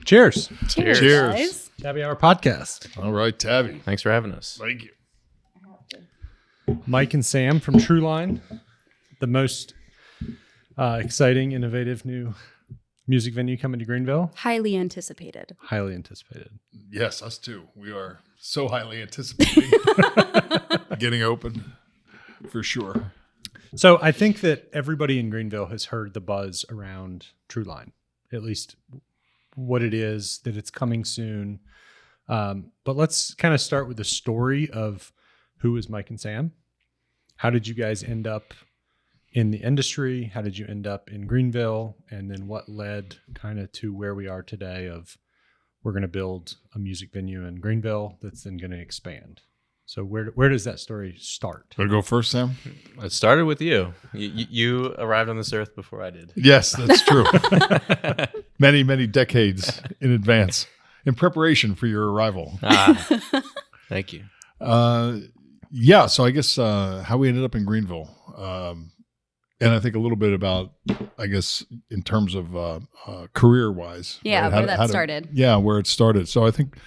Cheers. Cheers. Cheers. Tabbi Hour Podcast. All right, Tabby. Thanks for having us. Thank you. Mike and Sam from Trueline, the most exciting, innovative new music venue coming to Greenville. Highly anticipated. Highly anticipated. Yes, us too. We are so highly anticipating getting open for sure. So I think that everybody in Greenville has heard the buzz around Trueline, at least what it is, that it's coming soon. But let's kind of start with the story of who is Mike and Sam. How did you guys end up in the industry? How did you end up in Greenville? And then what led kind of to where we are today of we're going to build a music venue in Greenville that's then going to expand. So where does that story start? Want to go first, Sam? It started with you. You arrived on this earth before I did. Yes, that's true. Many, many decades in advance in preparation for your arrival. Thank you. Yeah, so I guess how we ended up in Greenville. And I think a little bit about, I guess, in terms of career-wise. Yeah, right? where that started. Yeah, where it started. So I think,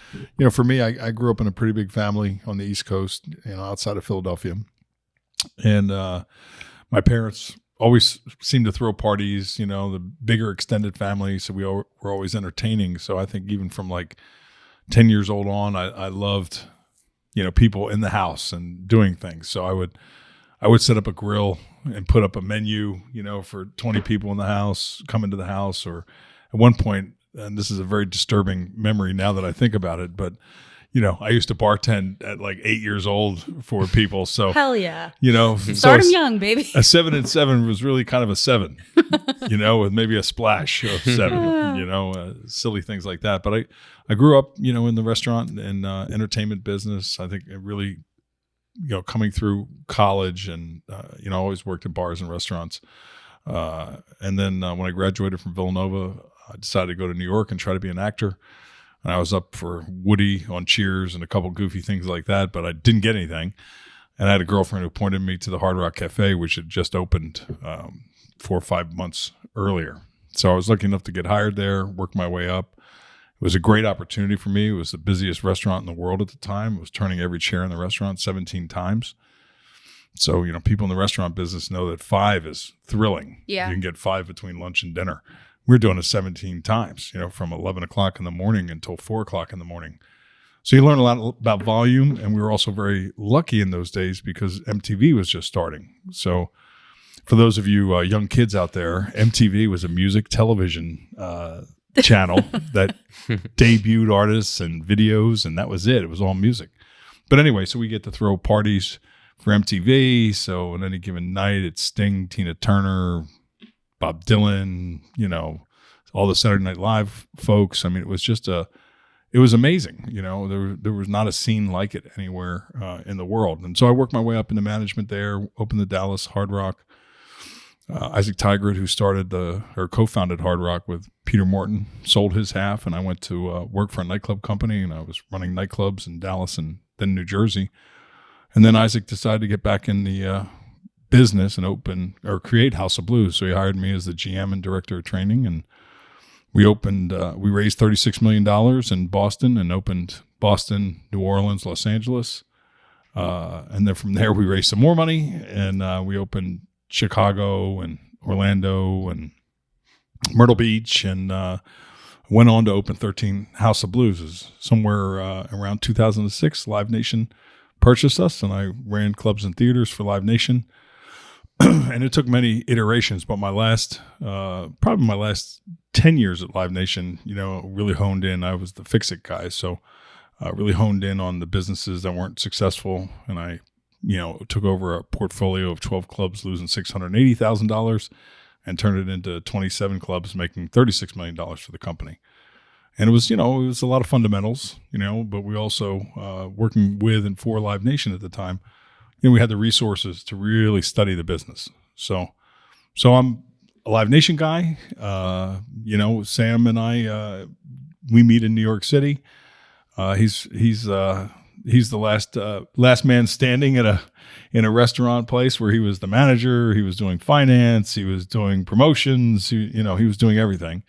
for me, I grew up in a pretty big family on the East Coast, outside of Philadelphia. And my parents always seemed to throw parties, the bigger extended family. So we were always entertaining. So I think even from like 10 years old on, I loved, people in the house and doing things. So I would set up a grill and put up a menu, for 20 people in the house, come into the house. Or at one point, and this is a very disturbing memory now that I think about it, but, I used to bartend at like 8 years old for people. So, Hell yeah. Start them young, baby. A 7 and 7 was really kind of a 7, with maybe a splash of 7, silly things like that. But I grew up, in the restaurant and entertainment business. I think it really, coming through college and, I always worked in bars and restaurants. And then when I graduated from Villanova, I decided to go to New York and try to be an actor. And I was up for Woody on Cheers and a couple goofy things like that, but I didn't get anything. And I had a girlfriend who pointed me to the Hard Rock Cafe, which had just opened 4 or 5 months earlier. So I was lucky enough to get hired there, work my way up. It was a great opportunity for me. It was the busiest restaurant in the world at the time. It was turning every chair in the restaurant 17 times. So, people in the restaurant business know that 5 is thrilling. Yeah. You can get 5 between lunch and dinner. We're doing it 17 times, from 11 o'clock in the morning until 4 o'clock in the morning. So you learn a lot about volume. And we were also very lucky in those days because MTV was just starting. So for those of you young kids out there, MTV was a music television channel that debuted artists and videos, and that was it. It was all music. But anyway, so we get to throw parties for MTV. So on any given night, it's Sting, Tina Turner, Bob Dylan, all the Saturday Night Live folks. I mean, it was just it was amazing. There was not a scene like it anywhere in the world. And so I worked my way up into management there, opened the Dallas Hard Rock. Isaac Tigert, who co-founded Hard Rock with Peter Morton, sold his half, and I went to work for a nightclub company, and I was running nightclubs in Dallas and then New Jersey. And then Isaac decided to get back in the business and create House of Blues. So he hired me as the GM and director of training, and we raised $36 million in Boston and opened Boston, New Orleans, Los Angeles. And then from there, we raised some more money, and we opened Chicago and Orlando and Myrtle Beach, and went on to open 13 House of Blues. Somewhere around 2006, Live Nation purchased us, and I ran clubs and theaters for Live Nation. And it took many iterations, but probably my last 10 years at Live Nation, really honed in. I was the fix-it guy, so really honed in on the businesses that weren't successful, and I took over a portfolio of 12 clubs, losing $680,000, and turned it into 27 clubs, making $36 million for the company. And it was a lot of fundamentals, but we also, working with and for Live Nation at the time, we had the resources to really study the business. So I'm a Live Nation guy. Sam and I, we meet in New York City. He's the last man standing in a restaurant place where he was the manager. He was doing finance. He was doing promotions. He was doing everything.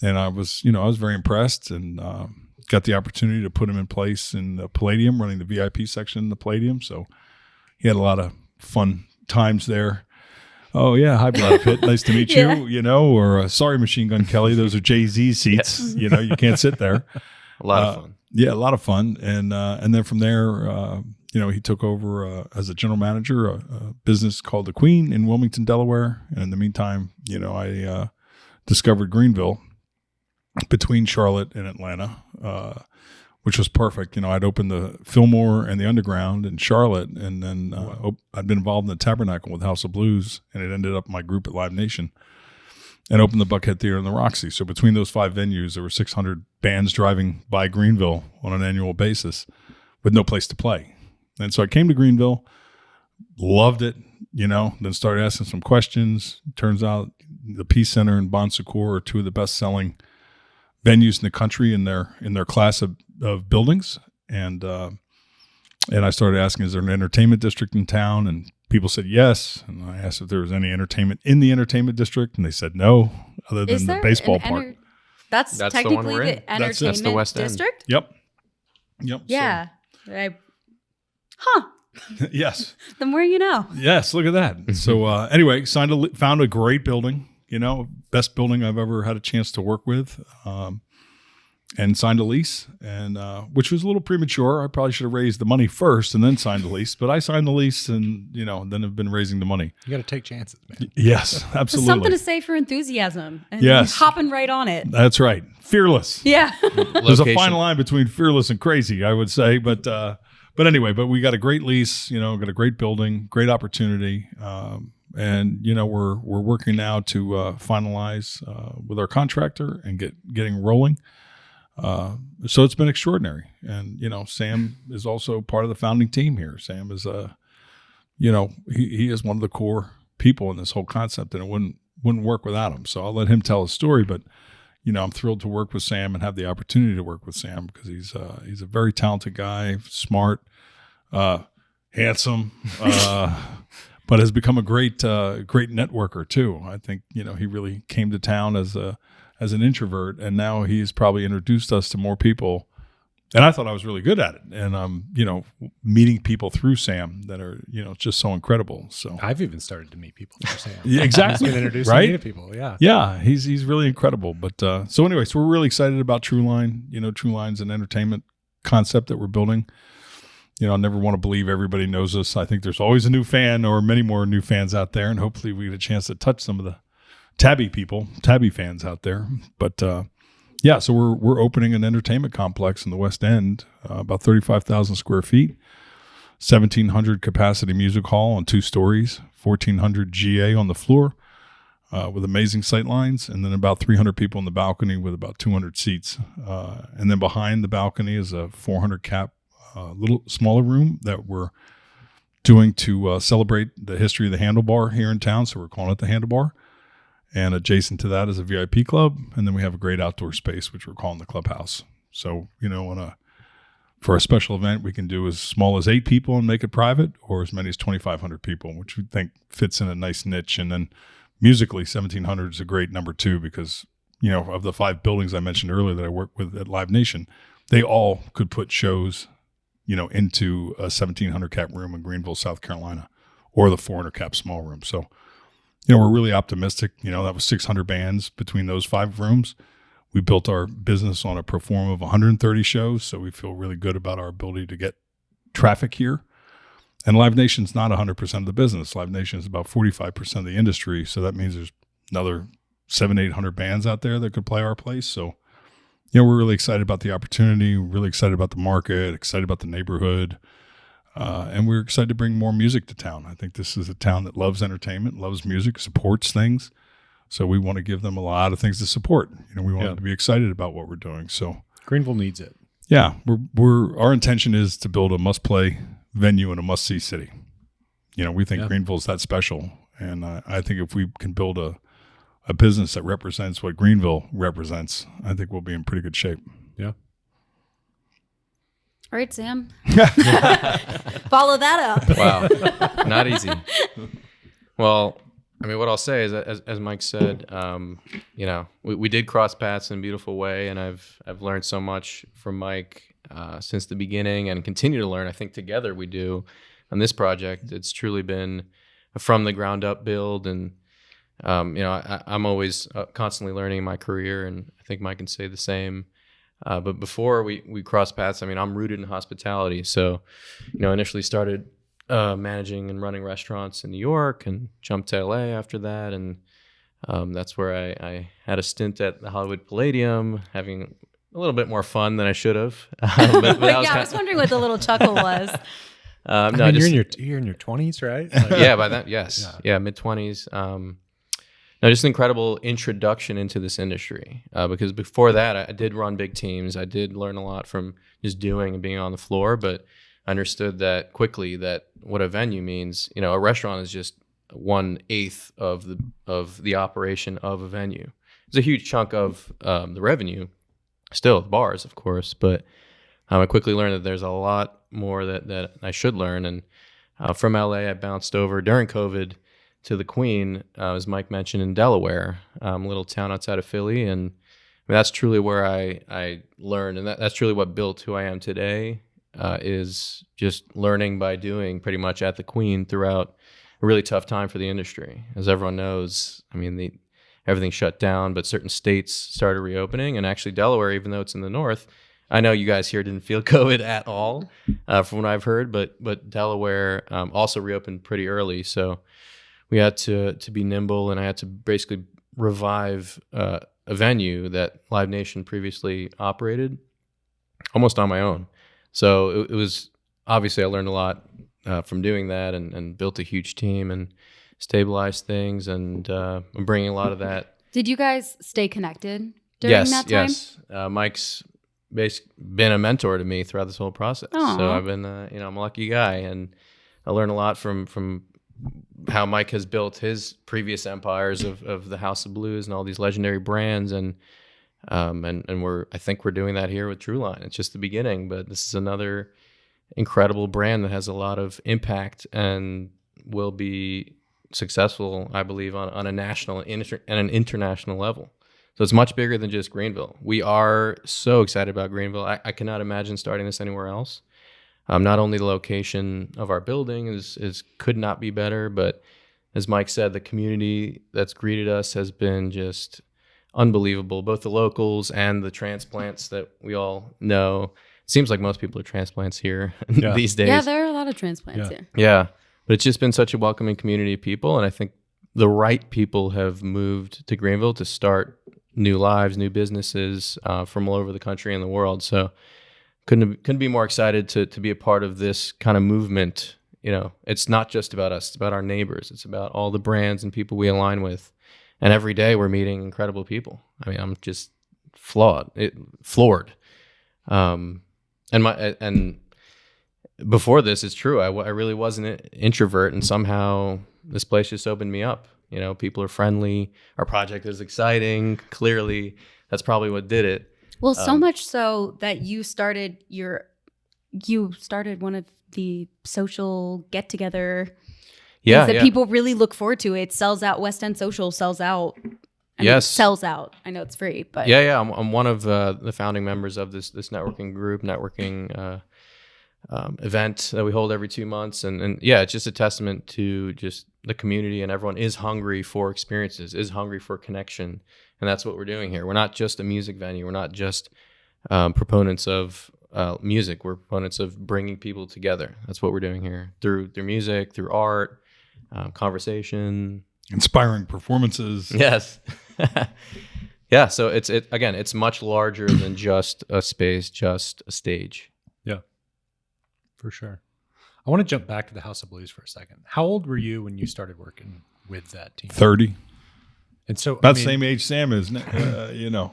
And I was very impressed, and got the opportunity to put him in place in the Palladium, running the VIP section in the Palladium. So he had a lot of fun times there. Oh yeah, hi Brad Pitt, nice to meet Yeah. you. Or sorry, Machine Gun Kelly, those are Jay-Z's seats. You can't sit there. A lot of fun. Yeah, a lot of fun. And then from there, he took over as a general manager a business called The Queen in Wilmington, Delaware. And in the meantime, I discovered Greenville between Charlotte and Atlanta, which was perfect. I'd opened the Fillmore and the Underground in Charlotte, and then I'd been involved in the Tabernacle with House of Blues, and it ended up my group at Live Nation, and opened the Buckhead Theater and the Roxy. So between those 5 venues, there were 600 bands driving by Greenville on an annual basis with no place to play. And so I came to Greenville, loved it, then started asking some questions. Turns out the Peace Center and Bon Secours are 2 of the best-selling venues in the country in their class of buildings. And I started asking, is there an entertainment district in town? And people said yes. And I asked if there was any entertainment in the entertainment district, and they said no, other than the baseball park. That's the one technically we're in. the entertainment That's the West End. district? Yep. Yeah. So, yes. The more you know. Yes. Look at that. So anyway, found a great building, best building I've ever had a chance to work with. And signed a lease, and which was a little premature. I probably should have raised the money first and then signed the lease. But I signed the lease, and then have been raising the money. You got to take chances, man. Yes, absolutely. Something to say for enthusiasm. And Yes. hopping right on it. That's right. Fearless. Yeah. There's a fine line between fearless and crazy, I would say. But anyway, we got a great lease. Got a great building, great opportunity. And we're working now to finalize with our contractor and getting rolling. So it's been extraordinary. And, Sam is also part of the founding team here. Sam is, he is one of the core people in this whole concept, and it wouldn't work without him. So I'll let him tell his story, but, I'm thrilled to work with Sam and have the opportunity to work with Sam because he's a very talented guy, smart, handsome, but has become a great networker too. I think, he really came to town as an introvert, and now he's probably introduced us to more people. And I thought I was really good at it. And meeting people through Sam that are, just so incredible. So I've even started to meet people through Sam. Yeah, exactly. He's been introducing Right? me to people. Yeah. Yeah, he's really incredible. But so anyway, so we're really excited about Trueline. Trueline's an entertainment concept that we're building. I never want to believe everybody knows us. I think there's always a new fan or many more new fans out there, and hopefully we get a chance to touch some of the Tabbi fans out there. But so we're opening an entertainment complex in the West End, about 35,000 square feet, 1,700 capacity music hall on 2 stories, 1,400 GA on the floor, with amazing sight lines, and then about 300 people in the balcony with about 200 seats. And then behind the balcony is a 400 cap, little smaller room that we're doing to celebrate the history of the Handlebar here in town. So we're calling it the Handlebar. And adjacent to that is a VIP club. And then we have a great outdoor space, which we're calling the clubhouse. So, for a special event, we can do as small as 8 people and make it private, or as many as 2,500 people, which we think fits in a nice niche. And then musically, 1,700 is a great number too, because, of the 5 buildings I mentioned earlier that I work with at Live Nation, they all could put shows, into a 1,700 cap room in Greenville, South Carolina, or the 400 cap small room. So, we're really optimistic. That was 600 bands between those 5 rooms. We built our business on a pro forma of 130 shows, so we feel really good about our ability to get traffic here. And Live Nation's not 100% of the business. Live Nation is about 45% of the industry, so that means there's another 700-800 bands out there that could play our place. So, we're really excited about the opportunity, really excited about the market, excited about the neighborhood. And we're excited to bring more music to town. I think this is a town that loves entertainment, loves music, supports things. So we want to give them a lot of things to support. We want them to be excited about what we're doing. So Greenville needs it. Yeah, our intention is to build a must-play venue in a must-see city. We think Greenville is that special. And I think if we can build a business that represents what Greenville represents, I think we'll be in pretty good shape. Yeah. All right, Sam. Follow that up. Wow. Not easy. Well, I mean, what I'll say is, that, as Mike said, we did cross paths in a beautiful way, and I've learned so much from Mike since the beginning, and continue to learn. I think together we do on this project. It's truly been a from the ground up build, and I'm always constantly learning in my career, and I think Mike can say the same. But before we crossed paths, I mean, I'm rooted in hospitality, so initially started managing and running restaurants in New York, and jumped to LA after that, and that's where I had a stint at the Hollywood Palladium, having a little bit more fun than I should have. But I was wondering what the little chuckle was. I mean, you're in your 20s, right? Like, yeah, by then, yes, yeah, mid 20s. No, just an incredible introduction into this industry. Because before that, I did run big teams. I did learn a lot from just doing and being on the floor, but I understood that quickly that what a venue means. A restaurant is just 1/8 of the operation of a venue. It's a huge chunk of the revenue, still the bars, of course, but I quickly learned that there's a lot more that I should learn. And from LA, I bounced over during COVID to the Queen, as Mike mentioned, in Delaware, a little town outside of Philly. And I mean, that's truly where I learned, and that's truly what built who I am today, is just learning by doing pretty much at the Queen throughout a really tough time for the industry. As everyone knows, I mean, everything shut down, but certain states started reopening. And actually Delaware, even though it's in the north, I know you guys here didn't feel COVID at all, from what I've heard, but Delaware also reopened pretty early. So we had to be nimble, and I had to basically revive a venue that Live Nation previously operated almost on my own. So it was, obviously I learned a lot from doing that, and built a huge team and stabilized things, and I'm bringing a lot of that. Did you guys stay connected during that time? Yes. Mike's been a mentor to me throughout this whole process. Aww. So I've been, I'm a lucky guy, and I learned a lot from how Mike has built his previous empires of the House of Blues and all these legendary brands, and I think we're doing that here with Trueline. It's just the beginning, but this is another incredible brand that has a lot of impact and will be successful, I believe, on a national and an international level. So it's much bigger than just Greenville. We are so excited about Greenville. I cannot imagine starting this anywhere else. Not only the location of our building is could not be better, but as Mike said, the community that's greeted us has been just unbelievable. Both the locals and the transplants that we all know. It seems like most people are transplants here these days. Yeah, there are a lot of transplants here. Yeah, but it's just been such a welcoming community of people, and I think the right people have moved to Greenville to start new lives, new businesses from all over the country and the world. So couldn't be more excited to be a part of this kind of movement. It's not just about us; it's about our neighbors. It's about all the brands and people we align with. And every day we're meeting incredible people. I mean, I'm just floored. And before this, it's true. I really was an introvert, and somehow this place just opened me up. People are friendly. Our project is exciting. Clearly, that's probably what did it. Well, so much so that you started one of the social get-together things that people really look forward to. It sells out. West End Social sells out. It sells out. I know it's free, but I'm one of the founding members of this networking group, event that we hold every 2 months, and it's just a testament to just the community, and everyone is hungry for experiences, is hungry for connection, and that's what we're doing here. We're not just a music venue. We're not just proponents of music. We're proponents of bringing people together. That's what we're doing here through music, through art, conversation, inspiring performances. Yes. Yeah. So it's much larger than just a space, just a stage. Yeah, for sure. I want to jump back to the House of Blues for a second. How old were you when you started working with that team? 30. And so about the same age Sam is,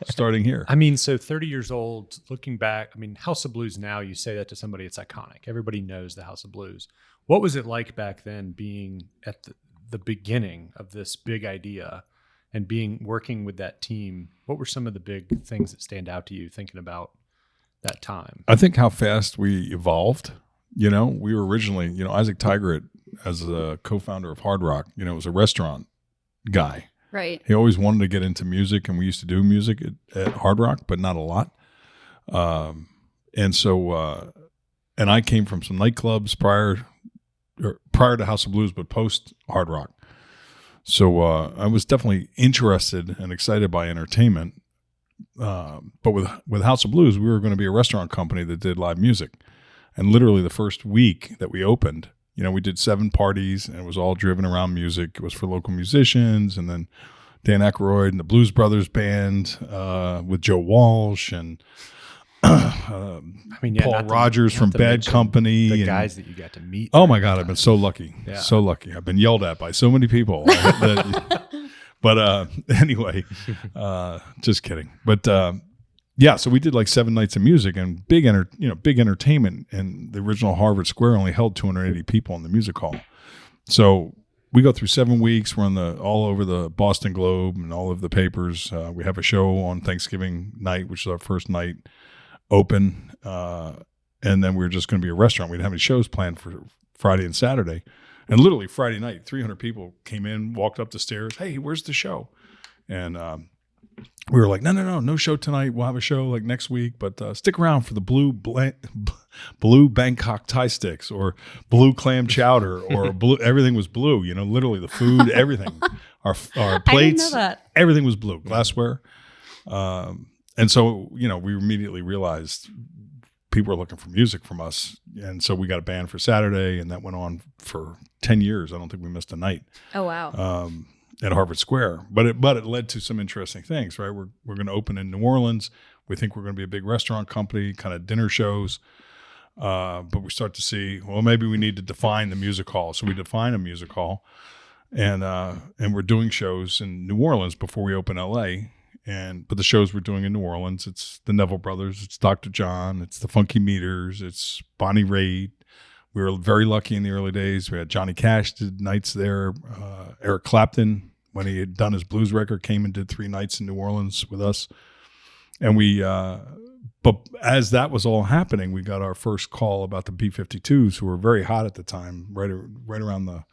starting here. I mean, so 30 years old, looking back, I mean, House of Blues now, you say that to somebody, it's iconic. Everybody knows the House of Blues. What was it like back then being at the beginning of this big idea and working with that team? What were some of the big things that stand out to you thinking about that time? I think how fast we evolved. We were originally, Isaac Tigerett, as a co-founder of Hard Rock, it was a restaurant guy. Right. He always wanted to get into music, and we used to do music at Hard Rock, but not a lot. And I came from some nightclubs prior to House of Blues, but post Hard Rock. So I was definitely interested and excited by entertainment. But with House of Blues, we were going to be a restaurant company that did live music. And literally the first week that we opened, we did 7 parties, and it was all driven around music. It was for local musicians, and then Dan Aykroyd and the Blues Brothers Band with Joe Walsh and Paul Rogers from Bad Company. The guys that you got to meet. Oh my God, I've been so lucky. Yeah. So lucky. I've been yelled at by so many people. But anyway, just kidding. But so we did like 7 nights of music and big entertainment. And the original Harvard Square only held 280 people in the music hall. So we go through 7 weeks. We're all over the Boston Globe and all of the papers. We have a show on Thanksgiving night, which is our first night open. And then we were just going to be a restaurant. We didn't have any shows planned for Friday and Saturday. And literally Friday night, 300 people came in, walked up the stairs. Hey, where's the show? And we were like, no show tonight. We'll have a show like next week, but stick around for the blue Bangkok Thai sticks or blue clam chowder or blue. Everything was blue. Literally the food, everything. Our plates, I didn't know that. Everything was blue. Glassware. And so we immediately realized people were looking for music from us. And so we got a band for Saturday, and that went on for 10 years. I don't think we missed a night. Oh, wow. At Harvard Square. But it led to some interesting things, right? We're going to open in New Orleans. We think we're going to be a big restaurant company, kind of dinner shows. But we start to see, well, maybe we need to define the music hall. So we define a music hall, and we're doing shows in New Orleans before we open LA. But the shows we're doing in New Orleans, it's the Neville Brothers, it's Dr. John, it's the Funky Meters, it's Bonnie Raitt. We were very lucky in the early days. We had Johnny Cash did nights there. Eric Clapton, when he had done his blues record, came and did 3 nights in New Orleans with us. And but as that was all happening, we got our first call about the B-52s, who were very hot at the time, right around the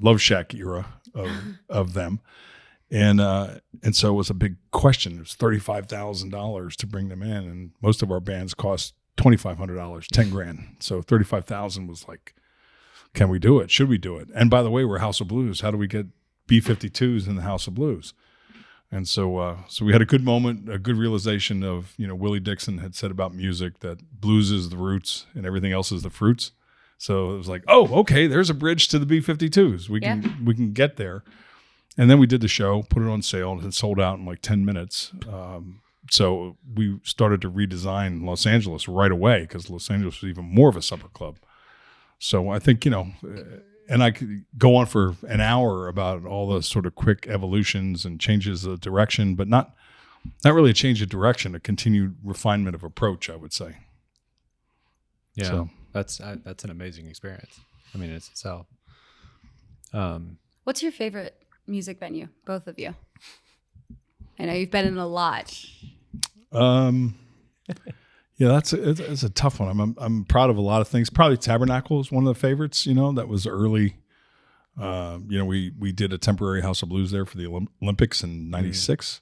Love Shack era of them. And so it was a big question. It was $35,000 to bring them in, and most of our bands cost $2,500, $10,000. So $35,000 was like, can we do it? Should we do it? And by the way, we're House of Blues. How do we get B-52s in the House of Blues? And so we had a good moment, a good realization of, Willie Dixon had said about music that blues is the roots and everything else is the fruits. So it was like, oh, okay, there's a bridge to the B-52s. We can get there. And then we did the show, put it on sale, and it sold out in like 10 minutes. So we started to redesign Los Angeles right away, because Los Angeles was even more of a supper club. So I think, and I could go on for an hour about all the sort of quick evolutions and changes of direction, but not really a change of direction, a continued refinement of approach, I would say. Yeah, so that's an amazing experience. I mean, it's itself. What's your favorite music venue, both of you? I know you've been in a lot. Yeah, it's a tough one. I'm proud of a lot of things. Probably Tabernacle is one of the favorites. That was early. We did a temporary House of Blues there for the Olympics in '96.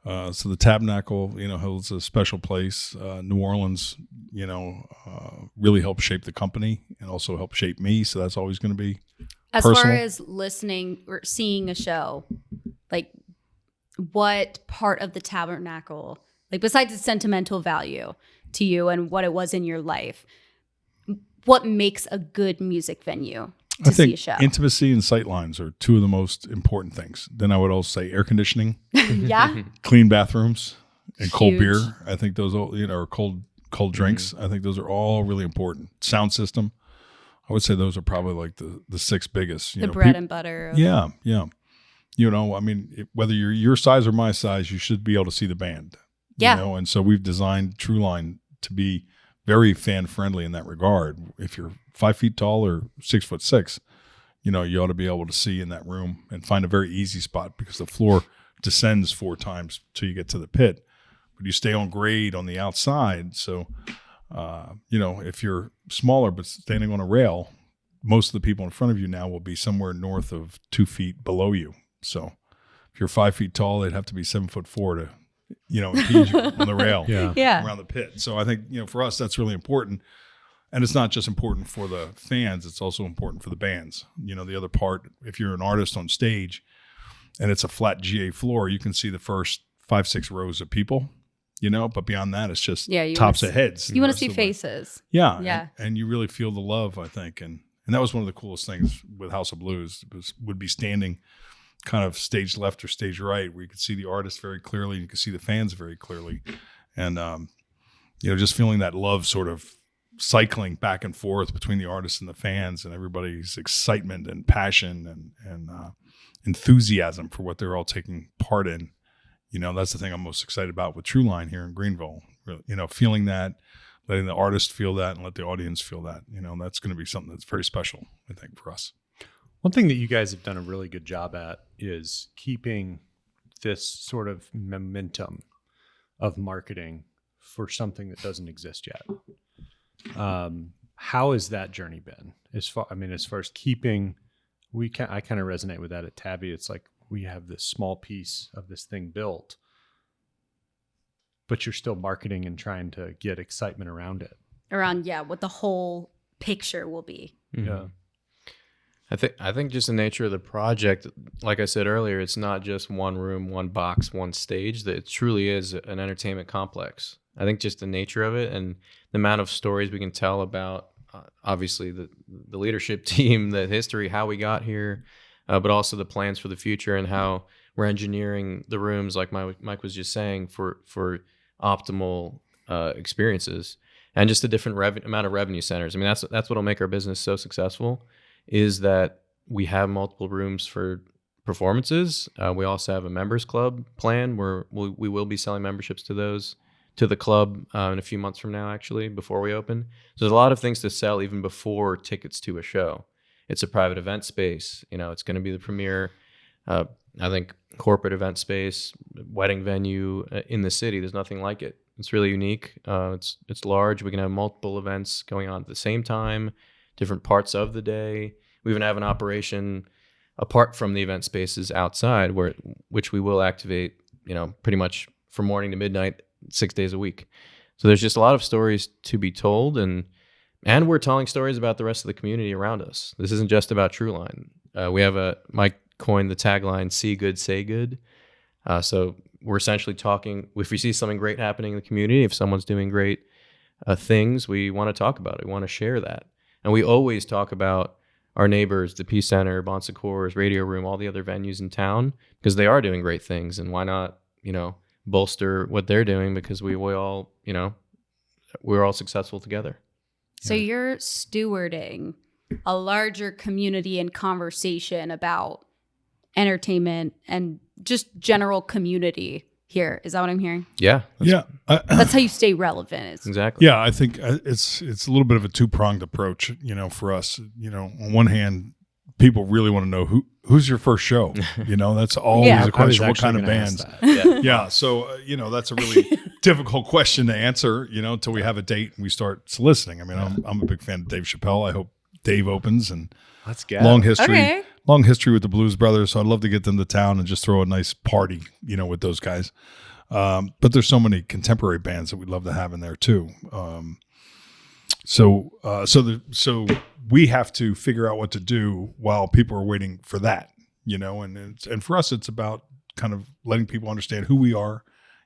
So the Tabernacle, holds a special place. New Orleans, really helped shape the company and also helped shape me. So that's always going to be as personal. Far as listening or seeing a show, like what part of the Tabernacle, like besides its sentimental value to you and what it was in your life, what makes a good music venue to see a show? Intimacy and sightlines are 2 of the most important things. Then I would also say air conditioning, yeah, clean bathrooms, and cold Huge. beer. I think those all, or cold drinks. I think those are all really important. Sound system. I would say those are probably like the 6 biggest. The bread and butter. Yeah. I mean, whether you're your size or my size, you should be able to see the band. Yeah. And so we've designed Trueline to be very fan friendly in that regard. If you're 5 feet tall or 6'6", you ought to be able to see in that room and find a very easy spot, because the floor descends 4 times till you get to the pit, but you stay on grade on the outside. So, if you're smaller but standing on a rail, most of the people in front of you now will be somewhere north of 2 feet below you. So if you're 5 feet tall, they'd have to be 7'4" to, impede you on the rail Yeah. around the pit. So I think, for us, that's really important. And it's not just important for the fans, it's also important for the bands. The other part, if you're an artist on stage and it's a flat GA floor, you can see the first 5-6 rows of people, but beyond that, it's just tops of heads. You want to see faces. Yeah. Yeah. And you really feel the love, I think. And that was one of the coolest things with House of Blues would be standing kind of stage left or stage right, where you could see the artist very clearly, and you could see the fans very clearly. And, just feeling that love sort of cycling back and forth between the artists and the fans, and everybody's excitement and passion and enthusiasm for what they're all taking part in. That's the thing I'm most excited about with Trueline here in Greenville. Feeling that, letting the artist feel that, and let the audience feel that. That's going to be something that's very special, I think, for us. One thing that you guys have done a really good job at is keeping this sort of momentum of marketing for something that doesn't exist yet. How has that journey been? As far as keeping, I kind of resonate with that at Tabby. It's like we have this small piece of this thing built, but you're still marketing and trying to get excitement around it. Around, what the whole picture will be. Mm-hmm. Yeah. I think just the nature of the project, like I said earlier, it's not just one room, one box, one stage. That it truly is an entertainment complex. I think just the nature of it and the amount of stories we can tell about, obviously the leadership team, the history, how we got here, but also the plans for the future and how we're engineering the rooms, like Mike was just saying, for optimal experiences, and just the different amount of revenue centers. That's what'll make our business so successful, is that we have multiple rooms for performances. We also have a members club plan where we will be selling memberships to the club in a few months from now, actually, before we open. So there's a lot of things to sell even before tickets to a show. It's a private event space. It's going to be the premier, I think, corporate event space, wedding venue in the city. There's nothing like it. It's really unique. It's large. We can have multiple events going on at the same time, different parts of the day. We even have an operation apart from the event spaces outside, which we will activate, pretty much from morning to midnight, 6 days a week. So there's just a lot of stories to be told, and we're telling stories about the rest of the community around us. This isn't just about Trueline. We have Mike coined the tagline, "See good, say good." So we're essentially talking, if we see something great happening in the community, if someone's doing great things, we want to talk about it. We want to share that. And we always talk about our neighbors, the Peace Center, Bon Secours, Radio Room, all the other venues in town, because they are doing great things. And why not, bolster what they're doing, because we're all successful together. So you're stewarding a larger community and conversation about entertainment and just general community here. Is that what I'm hearing? Yeah. That's how you stay relevant. Exactly. Yeah, I think it's a little bit of a two-pronged approach, for us. On one hand, people really want to know who's your first show. That's always a question. What kind of bands? Yeah. So, that's a really difficult question to answer, until we have a date and we start soliciting. I'm a big fan of Dave Chappelle. I hope Dave opens, and let's get long history. Okay. Long history with the Blues Brothers, so I'd love to get them to town and just throw a nice party, with those guys. But there's so many contemporary bands that we'd love to have in there too. So we have to figure out what to do while people are waiting for that, and for us, it's about kind of letting people understand who we are.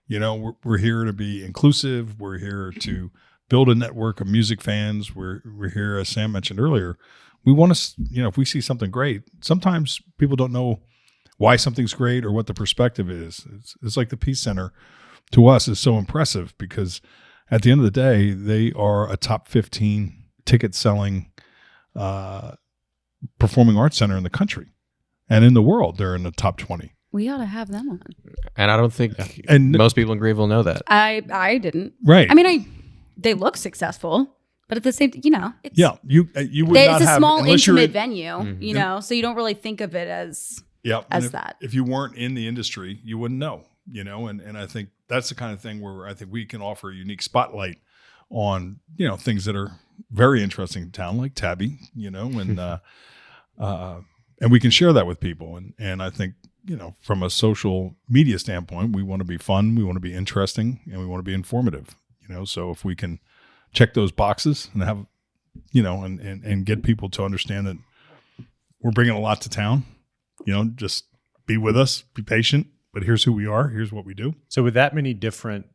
We're here to be inclusive. We're here to build a network of music fans. We're here, as Sam mentioned earlier. We want to, if we see something great, sometimes people don't know why something's great or what the perspective is. It's like the Peace Center to us is so impressive because at the end of the day, they are a top 15 ticket selling performing arts center in the country, and in the world, they're in the top 20. We ought to have them on. And I don't think most people in Greenville know that. I didn't. Right. They look successful. But at the same, it's, you would not have. It's a small, intimate venue, Mm-hmm. So you don't really think of it as that. If you weren't in the industry, you wouldn't know, and I think that's the kind of thing where I think we can offer a unique spotlight on, things that are very interesting in town, like Tabby, and we can share that with people. And I think, from a social media standpoint, we want to be fun, we want to be interesting, and we want to be informative, so if we can check those boxes and have, and get people to understand that we're bringing a lot to town, just be with us, be patient, but here's who we are, here's what we do. So with that many different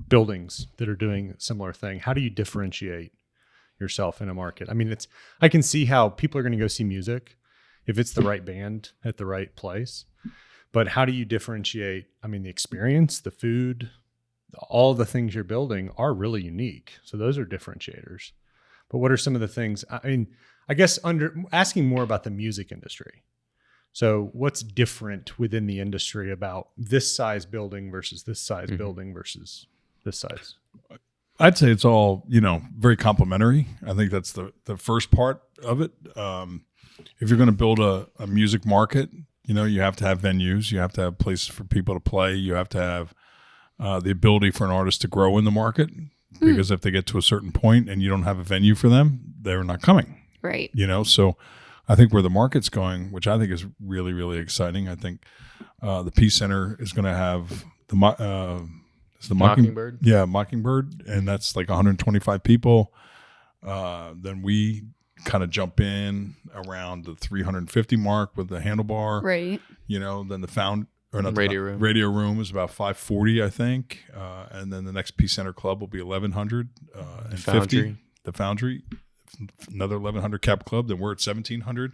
buildings that are doing a similar thing, how do you differentiate yourself in a market? I mean, I can see how people are going to go see music if it's the right band at the right place, but how do you differentiate? I mean, the experience, the food, all the things you're building are really unique. So those are differentiators. But what are some of the things? I mean, I guess asking more about the music industry. So what's different within the industry about this size building versus this size building versus this size? I'd say it's all, very complementary. I think that's the first part of it. If you're going to build a music market, you have to have venues, you have to have places for people to play, you have to have the ability for an artist to grow in the market, because if they get to a certain point and you don't have a venue for them, they're not coming. Right. So I think where the market's going, which I think is really, really exciting. I think the Peace Center is going to have the Mockingbird. Yeah, Mockingbird, and that's like 125 people. Then we kind of jump in around the 350 mark with the Handlebar. Right. Then the Radio Room is about 540, I think. And then the next Peace Center Club will be 1,100 and 50. The Foundry, another 1,100 cap club. Then we're at 1,700.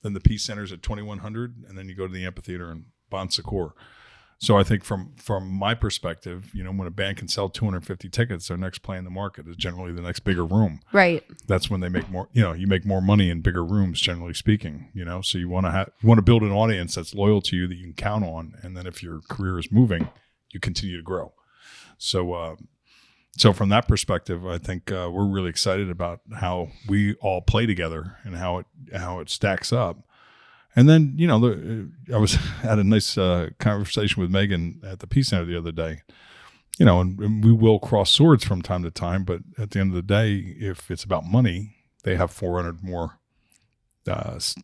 Then the Peace Center's at 2,100. And then you go to the amphitheater in Bon Secours. So I think from my perspective, when a band can sell 250 tickets, their next play in the market is generally the next bigger room. Right. That's when they make more, you make more money in bigger rooms, generally speaking, so you want to build an audience that's loyal to you, that you can count on. And then if your career is moving, you continue to grow. So from that perspective, I think we're really excited about how we all play together and how it stacks up. And then, I was had a nice conversation with Megan at the Peace Center the other day, and we will cross swords from time to time. But at the end of the day, if it's about money, they have 400 more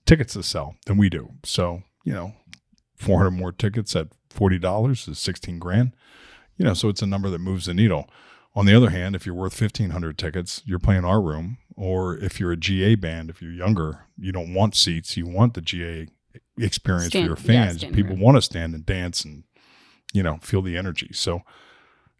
tickets to sell than we do. So, 400 more tickets at $40 is 16 grand, so it's a number that moves the needle. On the other hand, if you're worth 1,500 tickets, you're playing our room. Or if you're a GA band, if you're younger, you don't want seats. You want the GA experience for your fans. People want to stand and dance and, feel the energy. So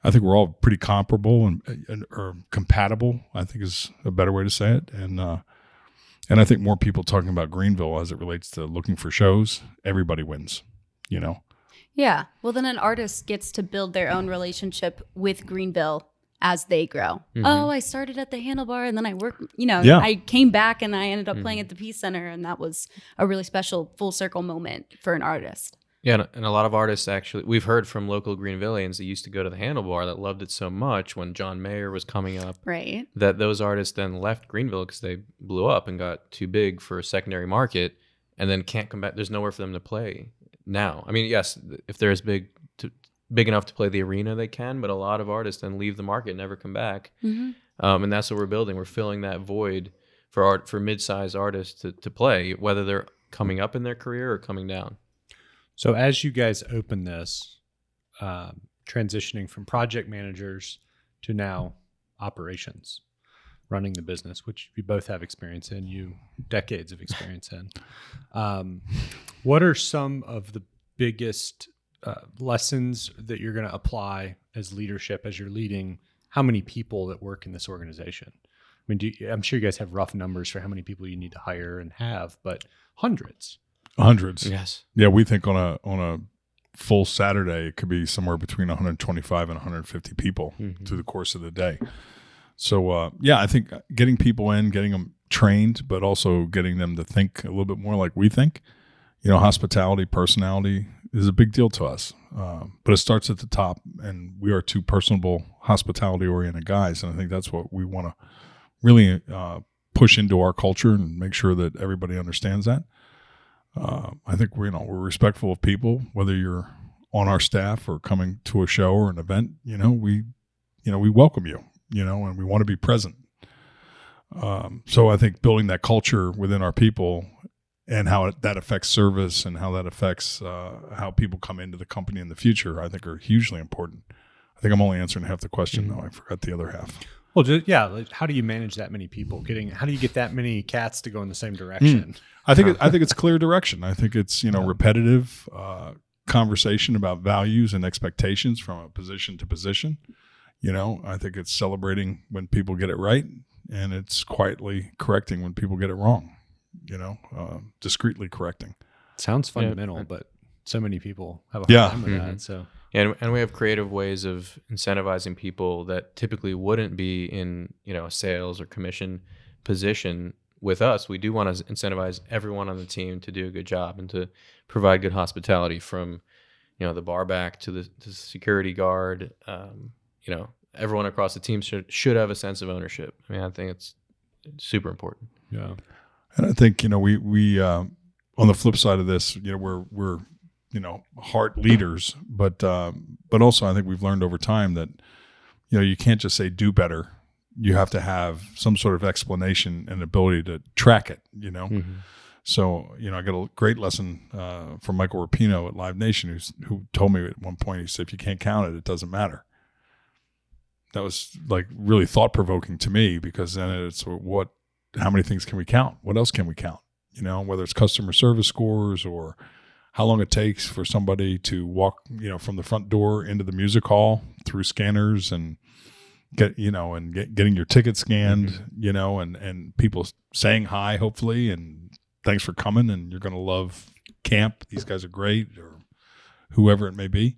I think we're all pretty comparable and or compatible, I think is a better way to say it. And I think more people talking about Greenville as it relates to looking for shows, everybody wins, Yeah. Well, then an artist gets to build their own relationship with Greenville as they grow. Oh, I started at the Handlebar and then I worked, I came back and I ended up playing at the Peace Center, and that was a really special full circle moment for an artist. Yeah, and a lot of artists actually, we've heard from local Greenvillians that used to go to the Handlebar that loved it so much when John Mayer was coming up. Right. That those artists then left Greenville because they blew up and got too big for a secondary market and then can't come back. There's nowhere for them to play now. I mean, yes, if they're as big enough to play the arena, they can, but a lot of artists then leave the market and never come back. And that's what we're building. We're filling that void for mid-sized artists to play, whether they're coming up in their career or coming down. So as you guys open this, transitioning from project managers to now operations, running the business, which you both have experience in, you decades of experience in, what are some of the biggest lessons that you're going to apply as leadership, as you're leading how many people that work in this organization? I mean, I'm sure you guys have rough numbers for how many people you need to hire and have, but hundreds. Yes. Yeah, we think on a full Saturday, it could be somewhere between 125 and 150 people through the course of the day. So, I think getting people in, getting them trained, but also getting them to think a little bit more like we think. Hospitality, personality is a big deal to us. But it starts at the top, and we are two personable, hospitality-oriented guys, and I think that's what we want to really push into our culture and make sure that everybody understands that. I think we're respectful of people, whether you're on our staff or coming to a show or an event. we welcome you, and we want to be present. So I think building that culture within our people and how that affects service and how that affects how people come into the company in the future, I think are hugely important. I think I'm only answering half the question, though. I forgot the other half. Well, like, how do you manage that many people? How do you get that many cats to go in the same direction? I think it's clear direction. I think it's repetitive conversation about values and expectations from a position to position. I think it's celebrating when people get it right, and it's quietly correcting when people get it wrong. Discreetly correcting. Sounds fundamental, but so many people have a hard time with that. So. And we have creative ways of incentivizing people that typically wouldn't be in, a sales or commission position. With us, we do want to incentivize everyone on the team to do a good job and to provide good hospitality, from, the bar back to the security guard. Everyone across the team should have a sense of ownership. I mean, I think it's super important. Yeah. And I think, we on the flip side of this, we're heart leaders, but also I think we've learned over time that, you can't just say do better. You have to have some sort of explanation and ability to track it, So, I got a great lesson from Michael Rapino at Live Nation, who told me at one point, he said, if you can't count it, it doesn't matter. That was like really thought provoking to me, because then it's how many things can we count? What else can we count? Whether it's customer service scores or how long it takes for somebody to walk, from the front door into the music hall through scanners and getting your ticket scanned, and people saying hi, hopefully, and thanks for coming, and you're going to love camp. These guys are great, or whoever it may be.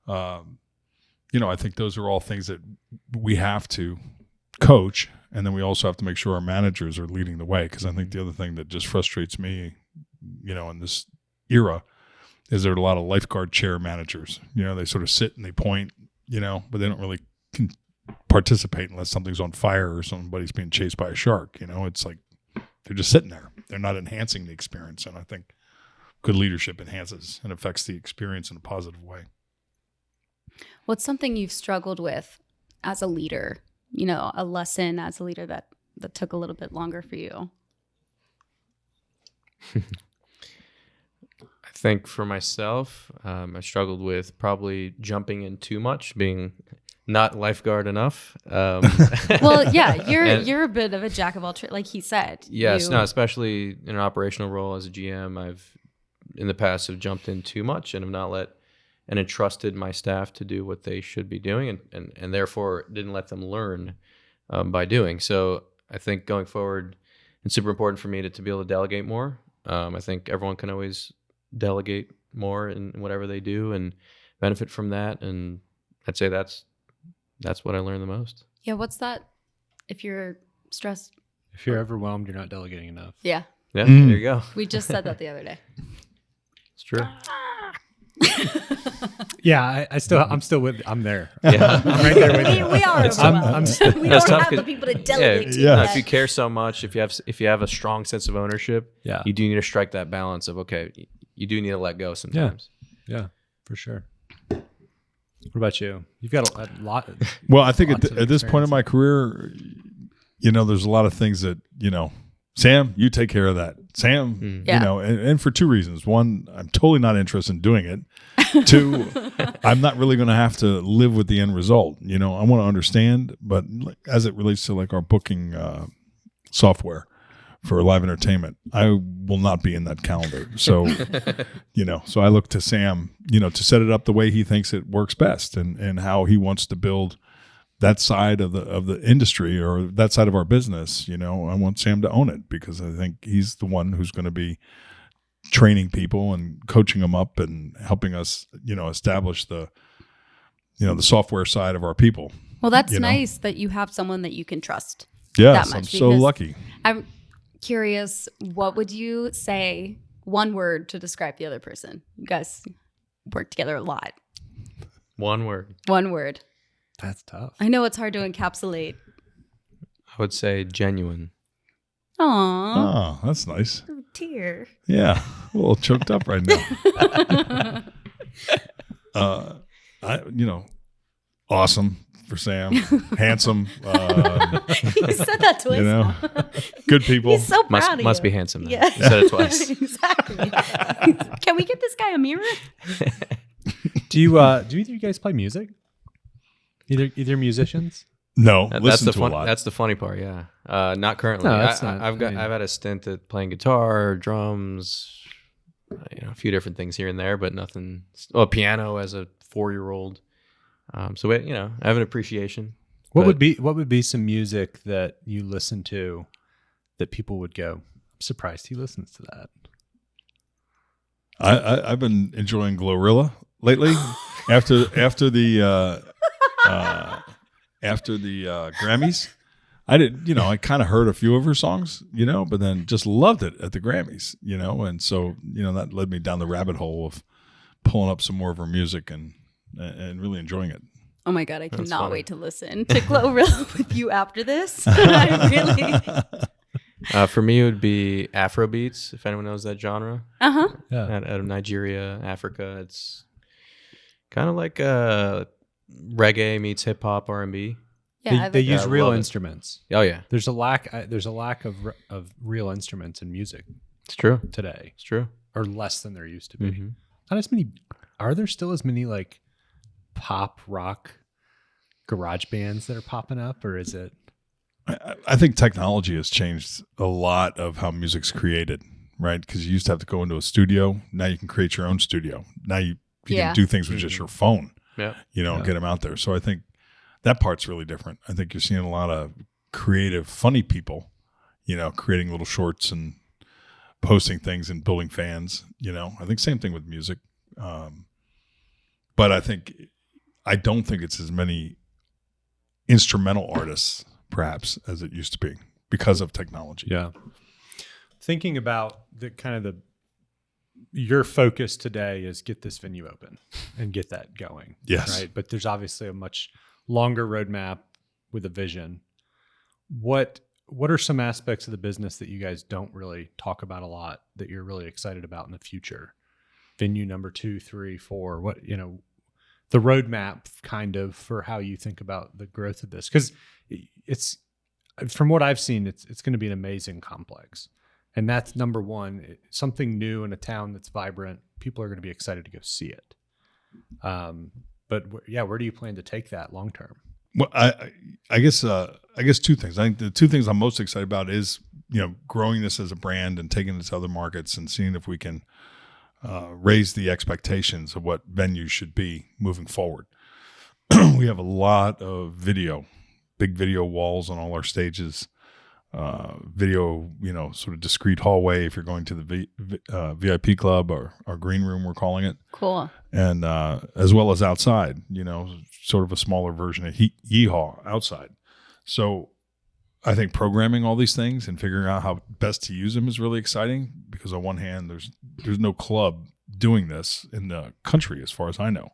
I think those are all things that we have to coach, and then we also have to make sure our managers are leading the way. Because I think the other thing that just frustrates me, in this era, is there are a lot of lifeguard chair managers. They sort of sit and they point, but they don't really participate unless something's on fire or somebody's being chased by a shark. It's like they're just sitting there. They're not enhancing the experience. And I think good leadership enhances and affects the experience in a positive way. What's something you've struggled with as a leader? A lesson as a leader that took a little bit longer for you? I think for myself, I struggled with probably jumping in too much, being not lifeguard enough. Well, yeah, you're a bit of a jack of all trades, like he said. Yes, especially in an operational role as a GM, I've in the past have jumped in too much and have not let and entrusted my staff to do what they should be doing, and therefore didn't let them learn by doing. So I think going forward, it's super important for me to be able to delegate more. I think everyone can always delegate more in whatever they do and benefit from that. And I'd say that's what I learned the most. Yeah. What's that? If you're stressed. If you're overwhelmed, you're not delegating enough. Yeah. Yeah. There you go. We just said that the other day. It's true. Yeah, I'm still with. I'm there. Yeah, I'm right there with you. We are. We don't have the people to delegate to. Yeah. If you care so much, if you have a strong sense of ownership, yeah, you do need to strike that balance of you do need to let go sometimes. Yeah, for sure. What about you? You've got a lot. Well, I think at this point in my career, there's a lot of things that Sam, you take care of that. Sam, and for two reasons. One, I'm totally not interested in doing it. Two, I'm not really going to have to live with the end result. I want to understand, but as it relates to like our booking software for live entertainment, I will not be in that calendar. So, so I look to Sam, to set it up the way he thinks it works best and how he wants to build that side of the industry or that side of our business. I want Sam to own it because I think he's the one who's going to be training people and coaching them up and helping us, establish the software side of our people. Well, that's nice that you have someone that you can trust. Yes, I'm so lucky. I'm curious, what would you say, one word to describe the other person? You guys work together a lot. One word. One word. That's tough. I know it's hard to encapsulate. I would say genuine. Aww. Oh, that's nice. Oh, dear. Yeah, a little choked up right now. Awesome. for Sam. Handsome. You said that twice. You know, now. good people. He's so proud of Must you. be handsome. Then. Yeah. You said it twice. Exactly. Can we get this guy a mirror? Do either of you guys play music? Either musicians? No, That's listen the to fun. a lot. That's the funny part. Yeah, not currently. No, that's not- I've had a stint at playing guitar, drums, a few different things here and there, but nothing. Well, piano as a 4-year-old. So I have an appreciation. What but- would be some music that you listen to that people would go, I'm surprised he listens to that? I've been enjoying Glorilla lately. after the Grammys, I kind of heard a few of her songs, but then just loved it at the Grammys, and so that led me down the rabbit hole of pulling up some more of her music and really enjoying it. Oh my God, I That's cannot funny. wait to listen to Glorilla with you after this. I really. For me, it would be Afrobeats, if anyone knows that genre. Uh-huh. Yeah. Out of Nigeria, Africa. It's kind of like reggae meets hip hop, R&B. Yeah, They use I real love it. instruments. Oh yeah, There's a lack of real instruments in music it's true. today, It's true. or less than there used to be. Mhm. Not as many. Are there still as many like pop rock garage bands that are popping up, or is it? I think technology has changed a lot of how music's created, right? Because you used to have to go into a studio. Now you can create your own studio. Now you Yeah. can do things with just your phone, Yeah. Yeah. get them out there. So I think that part's really different. I think you're seeing a lot of creative, funny people, creating little shorts and posting things and building fans, I think same thing with music. But I don't think it's as many instrumental artists perhaps as it used to be because of technology. Yeah. Thinking about your focus today is get this venue open and get that going. Yes. Right. But there's obviously a much longer roadmap with a vision. What are some aspects of the business that you guys don't really talk about a lot that you're really excited about in the future? Venue number 2, 3, 4, the roadmap kind of for how you think about the growth of this. Because it's, from what I've seen, it's going to be an amazing complex. And that's number one, something new in a town that's vibrant. People are going to be excited to go see it. But where do you plan to take that long term? Well, I guess two things. I think the two things I'm most excited about is, growing this as a brand and taking it to other markets and seeing if we can raise the expectations of what venues should be moving forward. We have a lot of big video walls on all our stages, video, sort of discreet hallway if you're going to the VIP club or our green room, we're calling it. Cool. And as well as outside, sort of a smaller version of Yeehaw outside. So I think programming all these things and figuring out how best to use them is really exciting because on one hand, there's no club doing this in the country as far as I know.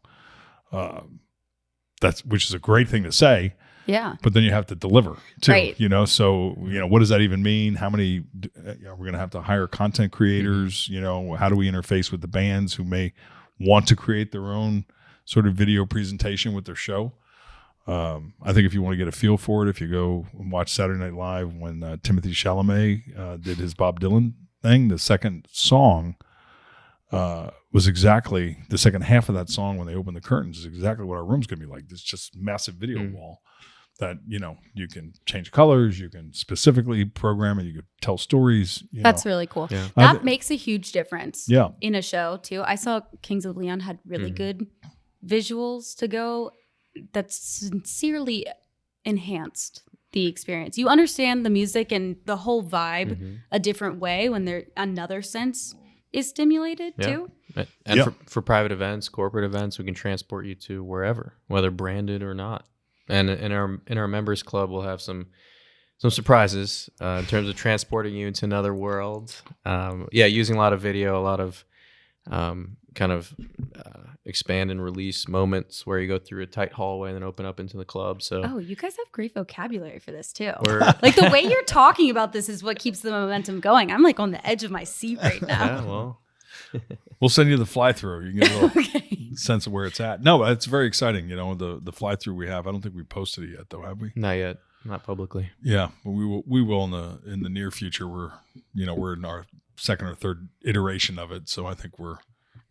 Which is a great thing to say. Yeah. But then you have to deliver too, Right. so, what does that even mean? How many, we're going to have to hire content creators, how do we interface with the bands who may want to create their own sort of video presentation with their show? I think if you want to get a feel for it, if you go and watch Saturday Night Live when Timothy Chalamet did his Bob Dylan thing, the second song was exactly the second half of that song when they opened the curtains is exactly what our room's going to be like. This just massive video wall that, you can change colors, you can specifically program it, you can tell stories. That's really cool. Yeah. That makes a huge difference Yeah. in a show too. I saw Kings of Leon had really good visuals to go that sincerely enhanced the experience. You understand the music and the whole vibe a different way when there another sense is stimulated too. And for private events, corporate events, we can transport you to wherever, whether branded or not. And in our members club, we'll have some surprises in terms of transporting you into another world. Using a lot of video, a lot of expand and release moments where you go through a tight hallway and then open up into the club. So Oh, you guys have great vocabulary for this too. we're Like the way you're talking about this is what keeps the momentum going. I'm like on the edge of my seat right now. yeah, well, We'll send you the fly through. You can get a little Okay. sense of where it's at. No, it's very exciting. The fly through we have. I don't think we posted it yet, though, have we? Not yet, not publicly. Yeah, but we will in the near future. We're in our second or third iteration of it, so I think we're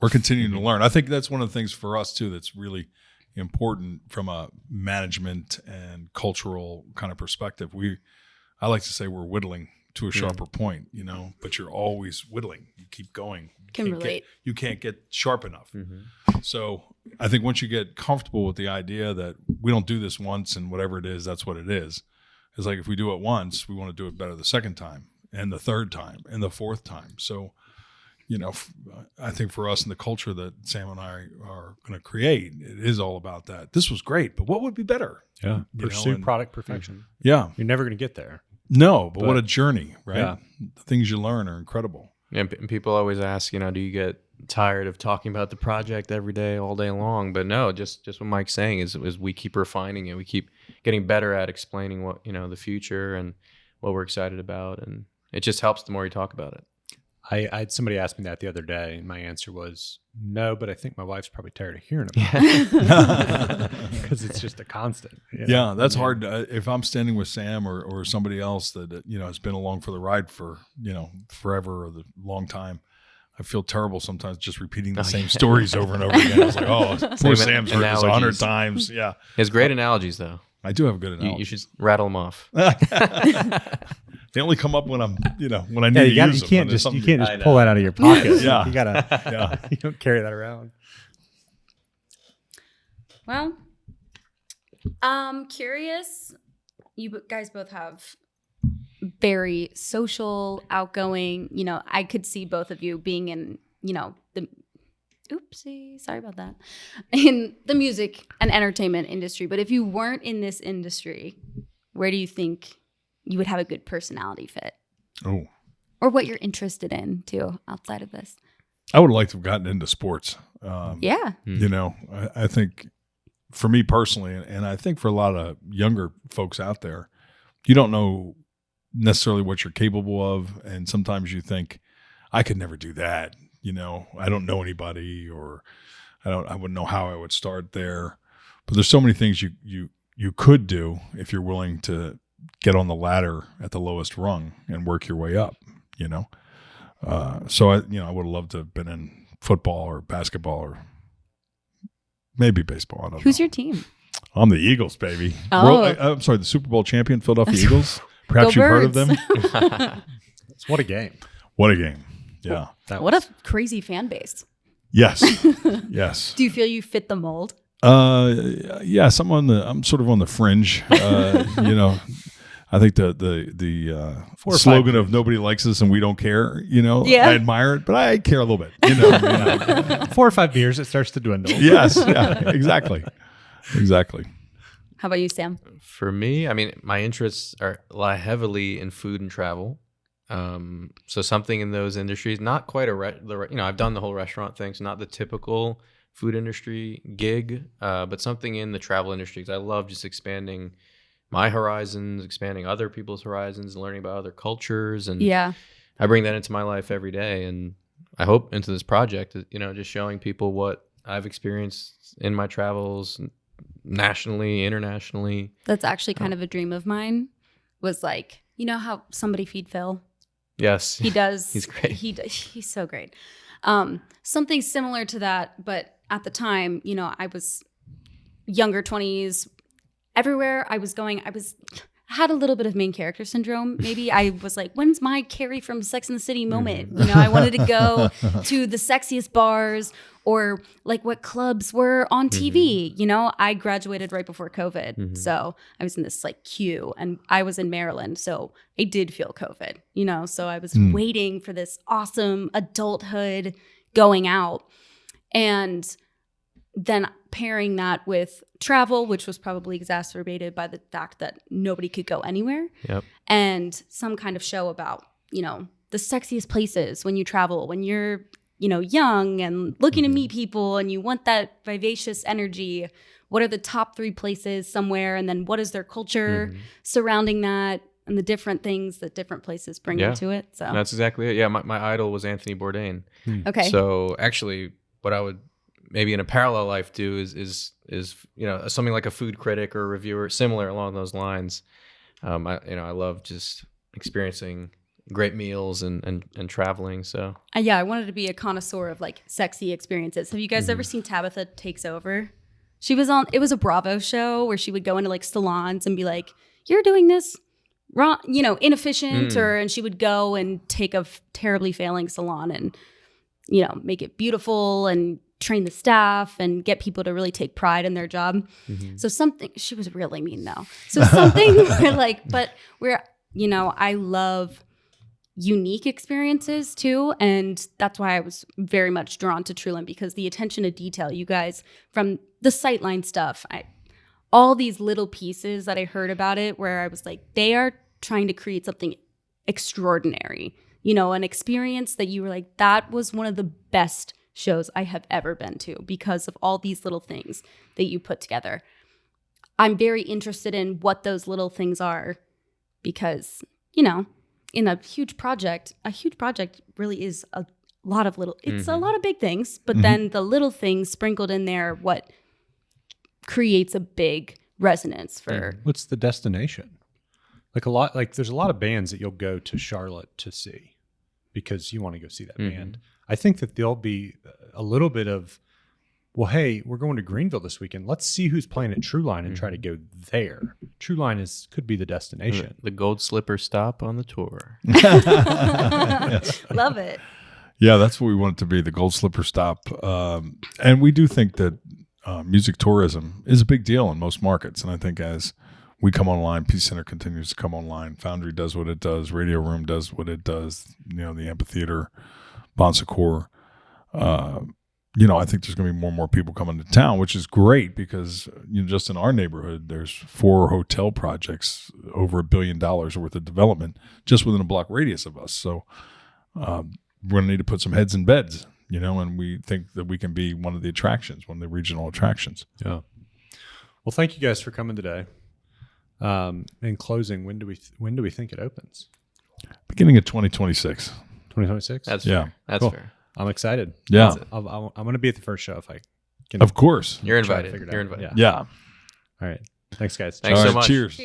continuing to learn. I think that's one of the things for us too that's really important from a management and cultural kind of perspective. I like to say we're whittling to a sharper point, but you're always whittling. You keep going. You can't get sharp enough. So I think once you get comfortable with the idea that we don't do this once and whatever it is, that's what it is. It's like if we do it once, we want to do it better the second time and the third time and the fourth time. So, I think for us in the culture that Sam and I are going to create, it is all about that. This was great, but what would be better? Yeah. Pursue product perfection. Yeah. You're never going to get there. No, but what a journey, right? Yeah. The things you learn are incredible. And people always ask, do you get tired of talking about the project every day, all day long? But no, just what Mike's saying is we keep refining it. We keep getting better at explaining what, the future and what we're excited about. And it just helps the more you talk about it. I had somebody ask me that the other day, and my answer was no, but I think my wife's probably tired of hearing about it because it's just a constant. Yeah, that's hard. If I'm standing with Sam or somebody else that has been along for the ride for forever or the long time, I feel terrible sometimes just repeating the same stories over and over again. I was like, oh, poor Sam's heard this 100 times. Yeah, he has great analogies though. I do have a good analogy. You should rattle them off. They only come up when I'm, when I need to use them. You can't just pull that out of your pocket. Yeah. You gotta, you don't carry that around. Well, curious. You guys both have very social, outgoing. I could see both of you being in, the sorry about that, in the music and entertainment industry. But if you weren't in this industry, where do you think you would have a good personality fit? Oh. Or what you're interested in too, outside of this? I would like to have gotten into sports. Yeah. I think for me personally, and I think for a lot of younger folks out there, you don't know necessarily what you're capable of. And sometimes you think, I could never do that. I don't know anybody, or I wouldn't know how I would start there. But there's so many things you could do if you're willing to get on the ladder at the lowest rung and work your way up, So I would have loved to have been in football or basketball or maybe baseball. I don't know. Who's your team? I'm the Eagles, baby. Oh. I'm sorry, the Super Bowl champion Philadelphia Eagles. Perhaps Go you've heard of Birds. them. What a game. What a game. Yeah. What a crazy fan base. Yes. Yes. Do you feel you fit the mold? Yes, I'm sort of on the fringe. I think the slogan of "nobody likes us and we don't care," I admire it, but I care a little bit. 4 or 5 beers, it starts to dwindle. Yes, yeah, exactly. How about you, Sam? For me, my interests lie heavily in food and travel. So something in those industries, not quite I've done the whole restaurant thing, so not the typical food industry gig, but something in the travel industry, because I love just expanding my horizons, expanding other people's horizons, learning about other cultures. And I bring that into my life every day. And I hope into this project, just showing people what I've experienced in my travels nationally, internationally. That's actually kind of a dream of mine, was like, how Somebody Feed Phil? Yes. He does. He's great. He's so great. Something similar to that, but at the time, I was younger 20s. Everywhere I was going, I had a little bit of main character syndrome. Maybe I was like, when's my Carrie from Sex and the City moment? I wanted to go to the sexiest bars or like what clubs were on TV. I graduated right before COVID. So I was in this like queue, and I was in Maryland. So I did feel COVID, so I was waiting for this awesome adulthood going out. And then pairing that with travel, which was probably exacerbated by the fact that nobody could go anywhere. Yep. And some kind of show about, the sexiest places when you travel, when you're, young and looking to meet people and you want that vivacious energy. What are the top 3 places somewhere? And then what is their culture surrounding that? and the different things that different places bring Yeah. into it. So That's exactly it. Yeah, my idol was Anthony Bourdain. okay. So actually, what I would maybe in a parallel life do is something like a food critic or a reviewer, similar along those lines. I love just experiencing great meals and traveling. So Yeah, I wanted to be a connoisseur of like sexy experiences. Have you guys ever seen Tabitha Takes Over? She was on, it was a Bravo show where she would go into like salons and be like, you're doing this wrong, inefficient, and she would go and take a terribly failing salon and, make it beautiful and train the staff and get people to really take pride in their job. So she was really mean though. So something I love unique experiences too, and that's why I was very much drawn to Trueline, because the attention to detail, you guys, from the Sightline stuff, all these little pieces that I heard about it where I was like, they are trying to create something extraordinary, an experience that you were like, that was one of the best shows I have ever been to because of all these little things that you put together. I'm very interested in what those little things are because, in a huge project really is a lot of little, it's a lot of big things, but then the little things sprinkled in there, what creates a big resonance for. What's the destination? There's a lot of bands that you'll go to Charlotte to see because you want to go see that band. I think that there'll be a little bit of, well, hey, we're going to Greenville this weekend. Let's see who's playing at Trueline and try to go there. Trueline could be the destination. the gold slipper stop on the tour. Love it. Yeah, that's what we want it to be, the Gold Slipper Stop. And we do think that music tourism is a big deal in most markets. And I think as we come online, Peace Center continues to come online, Foundry does what it does, Radio Room does what it does, the amphitheater, Bon Secours. I think there's going to be more and more people coming to town, which is great because just in our neighborhood, there's 4 hotel projects over $1 billion worth of development just within a block radius of us. So we're going to need to put some heads in beds, and we think that we can be one of the attractions, one of the regional attractions. Yeah. Well, thank you guys for coming today. In closing, when do we think it opens? Beginning of 2026. 2026. That's Yeah. fair. That's Cool. fair. I'm excited. Yeah. I'm going to be at the first show if I can. Of course. You're try to invited. figure it You're out. invited. Yeah. Yeah. All right. Thanks, guys. Thanks All so right, much. Cheers.